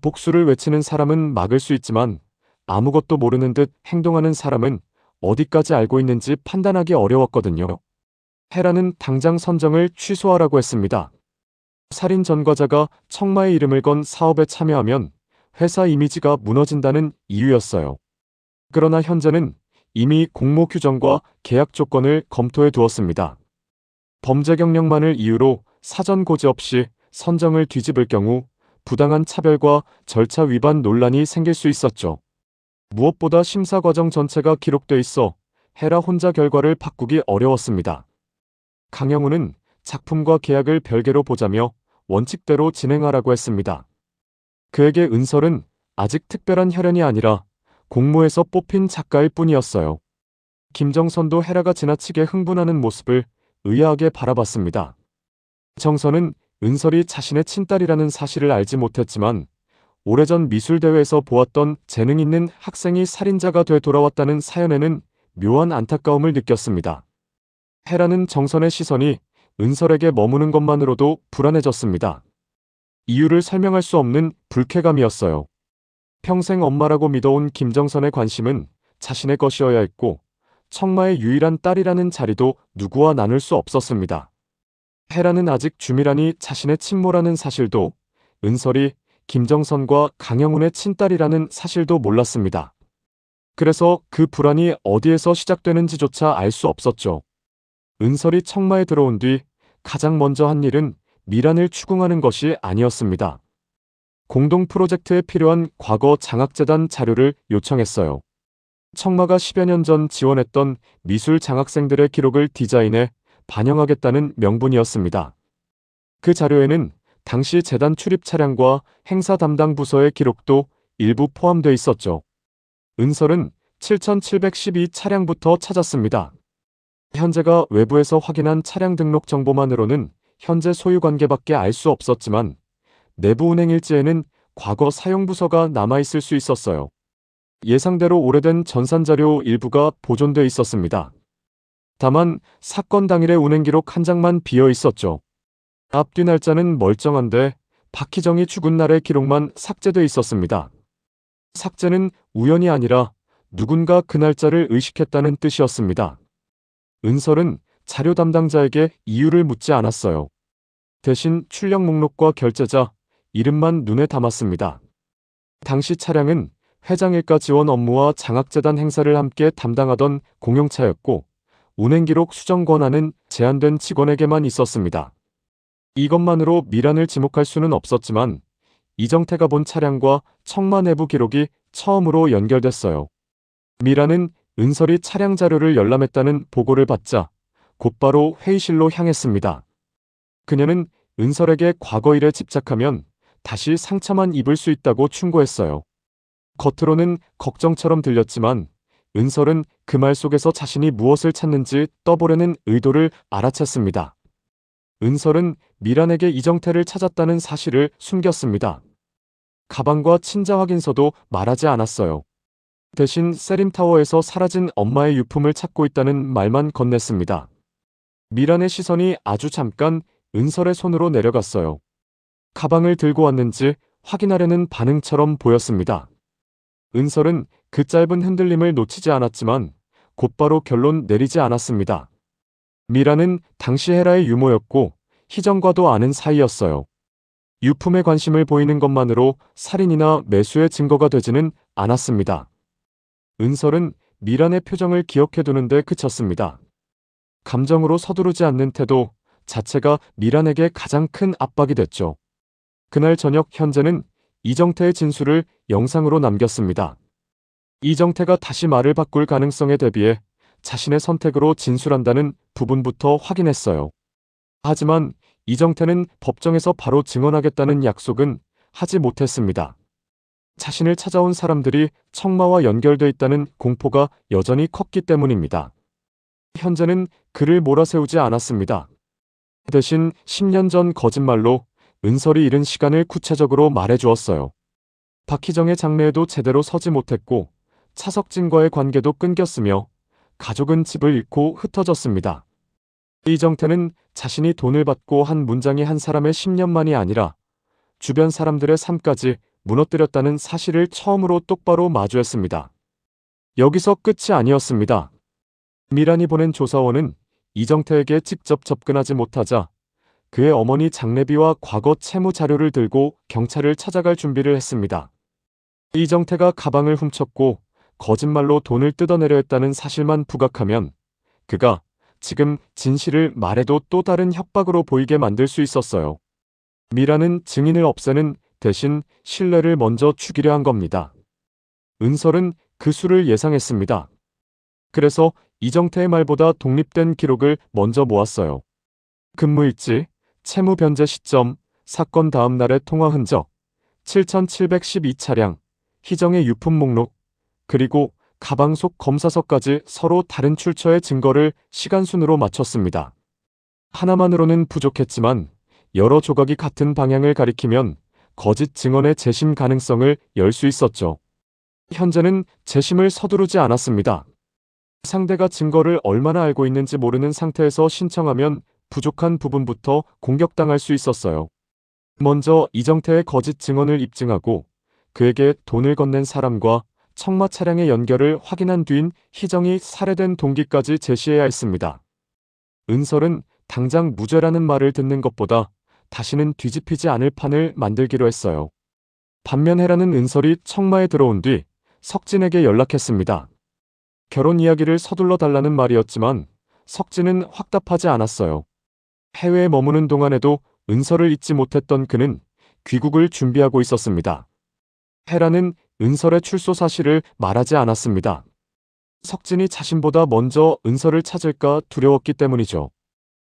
복수를 외치는 사람은 막을 수 있지만 아무것도 모르는 듯 행동하는 사람은 어디까지 알고 있는지 판단하기 어려웠거든요. 헤라는 당장 선정을 취소하라고 했습니다. 살인 전과자가 청마의 이름을 건 사업에 참여하면 회사 이미지가 무너진다는 이유였어요. 그러나 현재는 이미 공모 규정과 계약 조건을 검토해 두었습니다. 범죄 경력만을 이유로 사전 고지 없이 선정을 뒤집을 경우 부당한 차별과 절차 위반 논란이 생길 수 있었죠. 무엇보다 심사 과정 전체가 기록돼 있어 헤라 혼자 결과를 바꾸기 어려웠습니다. 강영우는 작품과 계약을 별개로 보자며 원칙대로 진행하라고 했습니다. 그에게 은설은 아직 특별한 혈연이 아니라 공모에서 뽑힌 작가일 뿐이었어요. 김정선도 헤라가 지나치게 흥분하는 모습을 의아하게 바라봤습니다. 정선은 은설이 자신의 친딸이라는 사실을 알지 못했지만 오래전 미술대회에서 보았던 재능 있는 학생이 살인자가 돼 돌아왔다는 사연에는 묘한 안타까움을 느꼈습니다. 헤라는 정선의 시선이 은설에게 머무는 것만으로도 불안해졌습니다. 이유를 설명할 수 없는 불쾌감이었어요. 평생 엄마라고 믿어온 김정선의 관심은 자신의 것이어야 했고 청마의 유일한 딸이라는 자리도 누구와 나눌 수 없었습니다. 헤라는 아직 주미란이 자신의 친모라는 사실도 은설이 김정선과 강영훈의 친딸이라는 사실도 몰랐습니다. 그래서 그 불안이 어디에서 시작되는지조차 알 수 없었죠. 은설이 청마에 들어온 뒤 가장 먼저 한 일은 미란을 추궁하는 것이 아니었습니다. 공동 프로젝트에 필요한 과거 장학재단 자료를 요청했어요. 청마가 10여 년 전 지원했던 미술 장학생들의 기록을 디자인해 반영하겠다는 명분이었습니다. 그 자료에는 당시 재단 출입 차량과 행사 담당 부서의 기록도 일부 포함되어 있었죠. 은설은 7712 차량부터 찾았습니다. 현재가 외부에서 확인한 차량 등록 정보만으로는 현재 소유 관계밖에 알 수 없었지만 내부 운행 일지에는 과거 사용 부서가 남아있을 수 있었어요. 예상대로 오래된 전산자료 일부가 보존돼 있었습니다. 다만 사건 당일의 운행 기록 한 장만 비어 있었죠. 앞뒤 날짜는 멀쩡한데 박희정이 죽은 날의 기록만 삭제돼 있었습니다. 삭제는 우연이 아니라 누군가 그 날짜를 의식했다는 뜻이었습니다. 은설은 자료 담당자에게 이유를 묻지 않았어요. 대신 출력 목록과 결제자, 이름만 눈에 담았습니다. 당시 차량은 회장일가 지원 업무와 장학재단 행사를 함께 담당하던 공용차였고 운행기록 수정 권한은 제한된 직원에게만 있었습니다. 이것만으로 미란을 지목할 수는 없었지만 이정태가 본 차량과 청마 내부 기록이 처음으로 연결됐어요. 미란은 은설이 차량 자료를 열람했다는 보고를 받자 곧바로 회의실로 향했습니다. 그녀는 은설에게 과거 일에 집착하면 다시 상처만 입을 수 있다고 충고했어요. 겉으로는 걱정처럼 들렸지만 은설은 그 말 속에서 자신이 무엇을 찾는지 떠보려는 의도를 알아챘습니다. 은설은 미란에게 이정태를 찾았다는 사실을 숨겼습니다. 가방과 친자 확인서도 말하지 않았어요. 대신 세림타워에서 사라진 엄마의 유품을 찾고 있다는 말만 건넸습니다. 미란의 시선이 아주 잠깐 은설의 손으로 내려갔어요. 가방을 들고 왔는지 확인하려는 반응처럼 보였습니다. 은설은 그 짧은 흔들림을 놓치지 않았지만 곧바로 결론 내리지 않았습니다. 미란은 당시 헤라의 유모였고 희정과도 아는 사이였어요. 유품에 관심을 보이는 것만으로 살인이나 매수의 증거가 되지는 않았습니다. 은설은 미란의 표정을 기억해두는데 그쳤습니다. 감정으로 서두르지 않는 태도 자체가 미란에게 가장 큰 압박이 됐죠. 그날 저녁 현재는 이정태의 진술을 영상으로 남겼습니다. 이정태가 다시 말을 바꿀 가능성에 대비해 자신의 선택으로 진술한다는 부분부터 확인했어요. 하지만 이정태는 법정에서 바로 증언하겠다는 약속은 하지 못했습니다. 자신을 찾아온 사람들이 청마와 연결돼 있다는 공포가 여전히 컸기 때문입니다. 현재는 그를 몰아세우지 않았습니다. 대신 10년 전 거짓말로 은설이 잃은 시간을 구체적으로 말해주었어요. 박희정의 장례에도 제대로 서지 못했고 차석진과의 관계도 끊겼으며 가족은 집을 잃고 흩어졌습니다. 이정태는 자신이 돈을 받고 한 문장이 한 사람의 10년만이 아니라 주변 사람들의 삶까지 무너뜨렸다는 사실을 처음으로 똑바로 마주했습니다. 여기서 끝이 아니었습니다. 미란이 보낸 조사원은 이정태에게 직접 접근하지 못하자 그의 어머니 장례비와 과거 채무 자료를 들고 경찰을 찾아갈 준비를 했습니다. 이정태가 가방을 훔쳤고 거짓말로 돈을 뜯어내려 했다는 사실만 부각하면 그가 지금 진실을 말해도 또 다른 협박으로 보이게 만들 수 있었어요. 미라는 증인을 없애는 대신 신뢰를 먼저 죽이려 한 겁니다. 은설은 그 수를 예상했습니다. 그래서 이정태의 말보다 독립된 기록을 먼저 모았어요. 근무일지, 채무 변제 시점, 사건 다음 날의 통화 흔적, 7712차량, 희정의 유품 목록, 그리고 가방 속 검사서까지 서로 다른 출처의 증거를 시간순으로 맞췄습니다. 하나만으로는 부족했지만 여러 조각이 같은 방향을 가리키면 거짓 증언의 재심 가능성을 열 수 있었죠. 현재는 재심을 서두르지 않았습니다. 상대가 증거를 얼마나 알고 있는지 모르는 상태에서 신청하면 부족한 부분부터 공격당할 수 있었어요. 먼저 이정태의 거짓 증언을 입증하고 그에게 돈을 건넨 사람과 청마 차량의 연결을 확인한 뒤인 희정이 살해된 동기까지 제시해야 했습니다. 은설은 당장 무죄라는 말을 듣는 것보다 다시는 뒤집히지 않을 판을 만들기로 했어요. 반면 헤라는 은설이 청마에 들어온 뒤 석진에게 연락했습니다. 결혼 이야기를 서둘러 달라는 말이었지만 석진은 확답하지 않았어요. 해외에 머무는 동안에도 은설을 잊지 못했던 그는 귀국을 준비하고 있었습니다. 헤라는 은설의 출소 사실을 말하지 않았습니다. 석진이 자신보다 먼저 은설을 찾을까 두려웠기 때문이죠.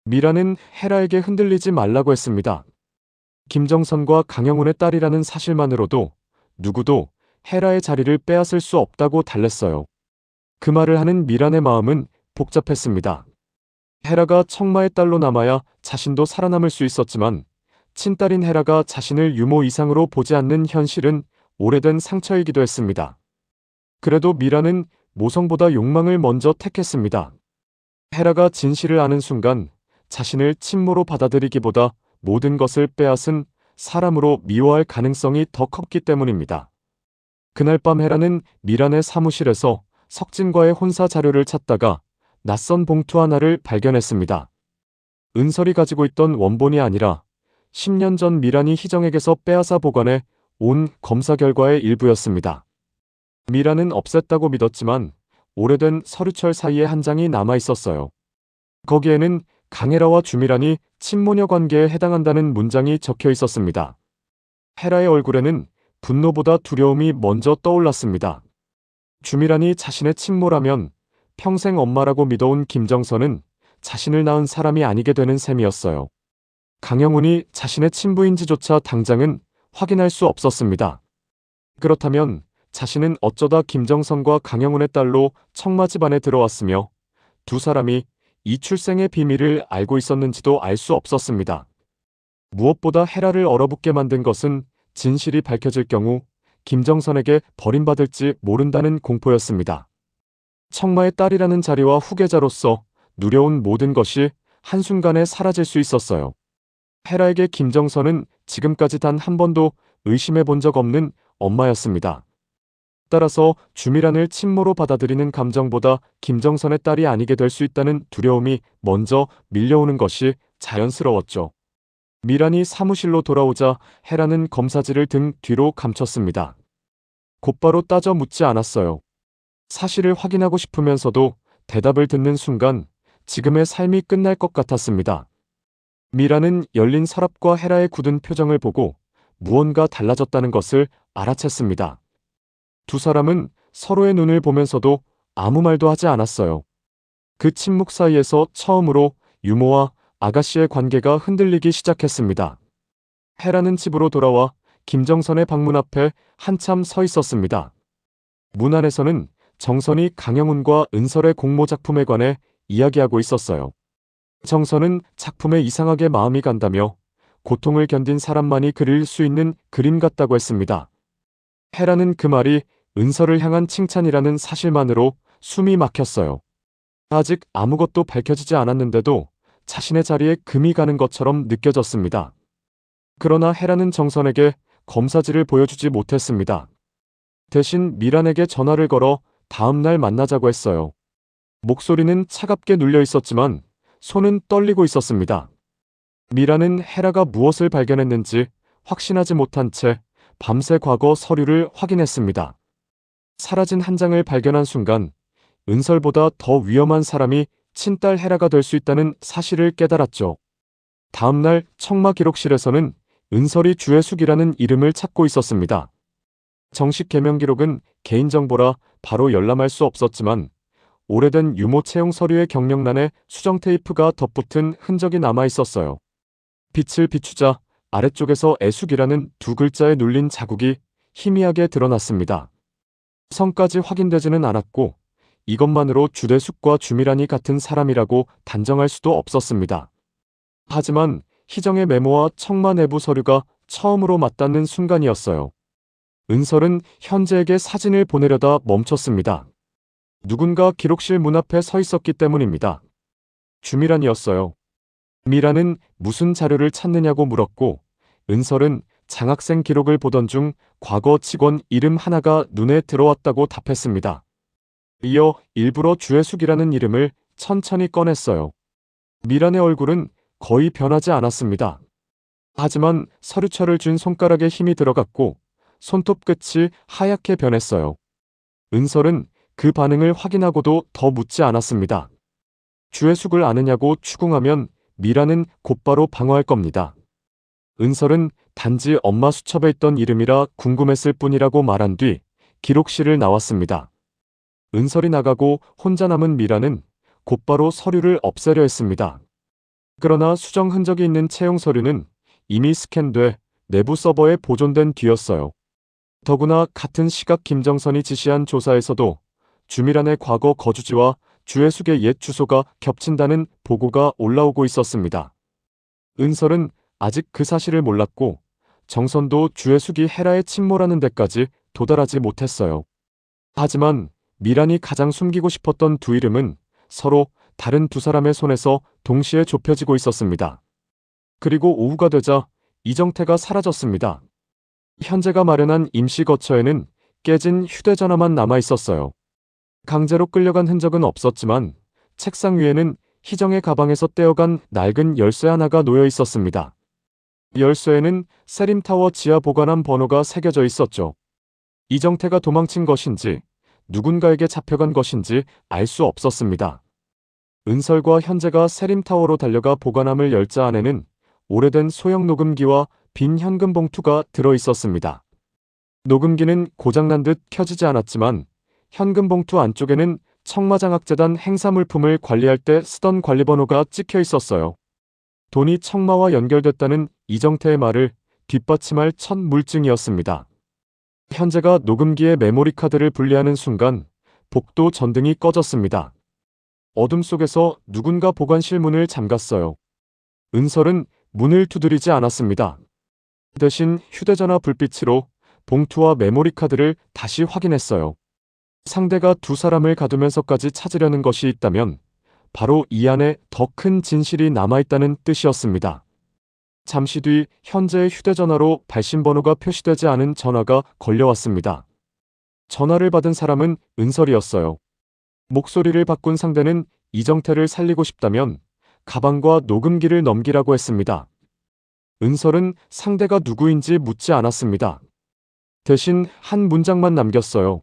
미라는 헤라에게 흔들리지 말라고 했습니다. 김정선과 강영훈의 딸이라는 사실만으로도 누구도 헤라의 자리를 빼앗을 수 없다고 달랬어요. 그 말을 하는 미란의 마음은 복잡했습니다. 헤라가 청마의 딸로 남아야 자신도 살아남을 수 있었지만 친딸인 헤라가 자신을 유모 이상으로 보지 않는 현실은 오래된 상처이기도 했습니다. 그래도 미라는 모성보다 욕망을 먼저 택했습니다. 헤라가 진실을 아는 순간 자신을 친모로 받아들이기보다 모든 것을 빼앗은 사람으로 미워할 가능성이 더 컸기 때문입니다. 그날 밤 헤라는 미란의 사무실에서 석진과의 혼사 자료를 찾다가 낯선 봉투 하나를 발견했습니다. 은설이 가지고 있던 원본이 아니라 10년 전 미란이 희정에게서 빼앗아 보관해 온 검사 결과의 일부였습니다. 미란은 없앴다고 믿었지만 오래된 서류철 사이에 한 장이 남아 있었어요. 거기에는 강혜라와 주미란이 친모녀 관계에 해당한다는 문장이 적혀 있었습니다. 헤라의 얼굴에는 분노보다 두려움이 먼저 떠올랐습니다. 주미란이 자신의 친모라면 평생 엄마라고 믿어온 김정선은 자신을 낳은 사람이 아니게 되는 셈이었어요. 강영훈이 자신의 친부인지조차 당장은 확인할 수 없었습니다. 그렇다면 자신은 어쩌다 김정선과 강영훈의 딸로 청마 집안에 들어왔으며 두 사람이 이 출생의 비밀을 알고 있었는지도 알 수 없었습니다. 무엇보다 헤라를 얼어붙게 만든 것은 진실이 밝혀질 경우 김정선에게 버림받을지 모른다는 공포였습니다. 청마의 딸이라는 자리와 후계자로서 누려온 모든 것이 한순간에 사라질 수 있었어요. 헤라에게 김정선은 지금까지 단 한 번도 의심해 본 적 없는 엄마였습니다. 따라서 주미란을 친모로 받아들이는 감정보다 김정선의 딸이 아니게 될 수 있다는 두려움이 먼저 밀려오는 것이 자연스러웠죠. 미란이 사무실로 돌아오자 헤라는 검사지를 등 뒤로 감췄습니다. 곧바로 따져 묻지 않았어요. 사실을 확인하고 싶으면서도 대답을 듣는 순간 지금의 삶이 끝날 것 같았습니다. 미라는 열린 서랍과 헤라의 굳은 표정을 보고 무언가 달라졌다는 것을 알아챘습니다. 두 사람은 서로의 눈을 보면서도 아무 말도 하지 않았어요. 그 침묵 사이에서 처음으로 유모와 아가씨의 관계가 흔들리기 시작했습니다. 헤라는 집으로 돌아와 김정선의 방문 앞에 한참 서 있었습니다. 문 안에서는 정선이 강영훈과 은설의 공모 작품에 관해 이야기하고 있었어요. 정선은 작품에 이상하게 마음이 간다며 고통을 견딘 사람만이 그릴 수 있는 그림 같다고 했습니다. 헤라는 그 말이 은서를 향한 칭찬이라는 사실만으로 숨이 막혔어요. 아직 아무것도 밝혀지지 않았는데도 자신의 자리에 금이 가는 것처럼 느껴졌습니다. 그러나 헤라는 정선에게 검사지를 보여주지 못했습니다. 대신 미란에게 전화를 걸어 다음 날 만나자고 했어요. 목소리는 차갑게 눌려 있었지만 손은 떨리고 있었습니다. 미란은 헤라가 무엇을 발견했는지 확신하지 못한 채 밤새 과거 서류를 확인했습니다. 사라진 한 장을 발견한 순간 은설보다 더 위험한 사람이 친딸 헤라가 될 수 있다는 사실을 깨달았죠. 다음 날 청마 기록실에서는 은설이 주혜숙이라는 이름을 찾고 있었습니다. 정식 개명 기록은 개인정보라 바로 열람할 수 없었지만 오래된 유모 채용 서류의 경력란에 수정 테이프가 덧붙은 흔적이 남아 있었어요. 빛을 비추자 아래쪽에서 애숙이라는 두 글자에 눌린 자국이 희미하게 드러났습니다. 성까지 확인되지는 않았고 이것만으로 주대숙과 주미란이 같은 사람이라고 단정할 수도 없었습니다. 하지만 희정의 메모와 청마 내부 서류가 처음으로 맞닿는 순간이었어요. 은설은 현재에게 사진을 보내려다 멈췄습니다. 누군가 기록실 문 앞에 서 있었기 때문입니다. 주미란이었어요. 미란은 무슨 자료를 찾느냐고 물었고 은설은 장학생 기록을 보던 중 과거 직원 이름 하나가 눈에 들어왔다고 답했습니다. 이어 일부러 주혜숙이라는 이름을 천천히 꺼냈어요. 미란의 얼굴은 거의 변하지 않았습니다. 하지만 서류철을 쥔 손가락에 힘이 들어갔고 손톱 끝이 하얗게 변했어요. 은설은 그 반응을 확인하고도 더 묻지 않았습니다. 주혜숙을 아느냐고 추궁하면 미란은 곧바로 방어할 겁니다. 은설은 단지 엄마 수첩에 있던 이름이라 궁금했을 뿐이라고 말한 뒤 기록실을 나왔습니다. 은설이 나가고 혼자 남은 미란은 곧바로 서류를 없애려 했습니다. 그러나 수정 흔적이 있는 채용 서류는 이미 스캔돼 내부 서버에 보존된 뒤였어요. 더구나 같은 시각 김정선이 지시한 조사에서도 주미란의 과거 거주지와 주혜숙의 옛 주소가 겹친다는 보고가 올라오고 있었습니다. 은설은 아직 그 사실을 몰랐고 정선도 주혜숙이 헤라에 침몰하는 데까지 도달하지 못했어요. 하지만 미란이 가장 숨기고 싶었던 두 이름은 서로 다른 두 사람의 손에서 동시에 좁혀지고 있었습니다. 그리고 오후가 되자 이정태가 사라졌습니다. 현재가 마련한 임시 거처에는 깨진 휴대전화만 남아 있었어요. 강제로 끌려간 흔적은 없었지만 책상 위에는 희정의 가방에서 떼어간 낡은 열쇠 하나가 놓여 있었습니다. 열쇠에는 세림타워 지하 보관함 번호가 새겨져 있었죠. 이정태가 도망친 것인지 누군가에게 잡혀간 것인지 알 수 없었습니다. 은설과 현재가 세림타워로 달려가 보관함을 열자 안에는 오래된 소형 녹음기와 빈 현금 봉투가 들어 있었습니다. 녹음기는 고장난 듯 켜지지 않았지만 현금 봉투 안쪽에는 청마장학재단 행사물품을 관리할 때 쓰던 관리번호가 찍혀 있었어요. 돈이 청마와 연결됐다는 이정태의 말을 뒷받침할 첫 물증이었습니다. 현재가 녹음기의 메모리 카드를 분리하는 순간 복도 전등이 꺼졌습니다. 어둠 속에서 누군가 보관실 문을 잠갔어요. 은설은 문을 두드리지 않았습니다. 대신 휴대전화 불빛으로 봉투와 메모리 카드를 다시 확인했어요. 상대가 두 사람을 가두면서까지 찾으려는 것이 있다면 바로 이 안에 더 큰 진실이 남아있다는 뜻이었습니다. 잠시 뒤 현재의 휴대전화로 발신번호가 표시되지 않은 전화가 걸려왔습니다. 전화를 받은 사람은 은설이었어요. 목소리를 바꾼 상대는 이정태를 살리고 싶다면 가방과 녹음기를 넘기라고 했습니다. 은설은 상대가 누구인지 묻지 않았습니다. 대신 한 문장만 남겼어요.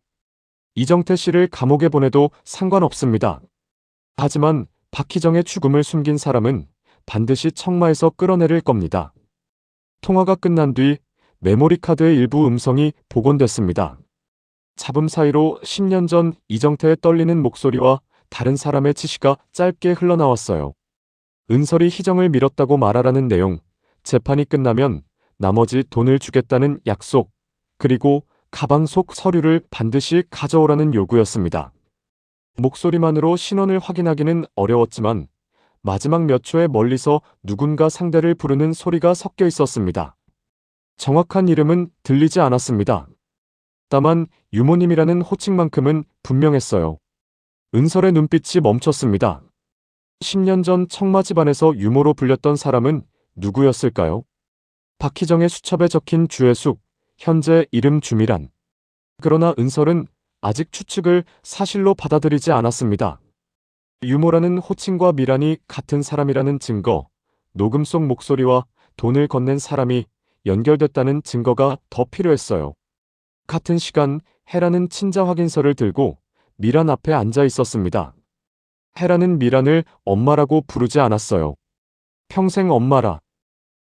이정태 씨를 감옥에 보내도 상관없습니다. 하지만 박희정의 죽음을 숨긴 사람은 반드시 청마에서 끌어내릴 겁니다. 통화가 끝난 뒤 메모리 카드의 일부 음성이 복원됐습니다. 잡음 사이로 10년 전 이정태의 떨리는 목소리와 다른 사람의 지시가 짧게 흘러나왔어요. 은설이 희정을 밀었다고 말하라는 내용, 재판이 끝나면 나머지 돈을 주겠다는 약속, 그리고 가방 속 서류를 반드시 가져오라는 요구였습니다. 목소리만으로 신원을 확인하기는 어려웠지만 마지막 몇 초에 멀리서 누군가 상대를 부르는 소리가 섞여 있었습니다. 정확한 이름은 들리지 않았습니다. 다만 유모님이라는 호칭만큼은 분명했어요. 은설의 눈빛이 멈췄습니다. 10년 전 청마 집안에서 유모로 불렸던 사람은 누구였을까요? 박희정의 수첩에 적힌 주혜숙, 현재 이름 주미란. 그러나 은설은 아직 추측을 사실로 받아들이지 않았습니다. 유모라는 호칭과 미란이 같은 사람이라는 증거, 녹음 속 목소리와 돈을 건넨 사람이 연결됐다는 증거가 더 필요했어요. 같은 시간 헤라는 친자 확인서를 들고 미란 앞에 앉아 있었습니다. 헤라는 미란을 엄마라고 부르지 않았어요. 평생 엄마라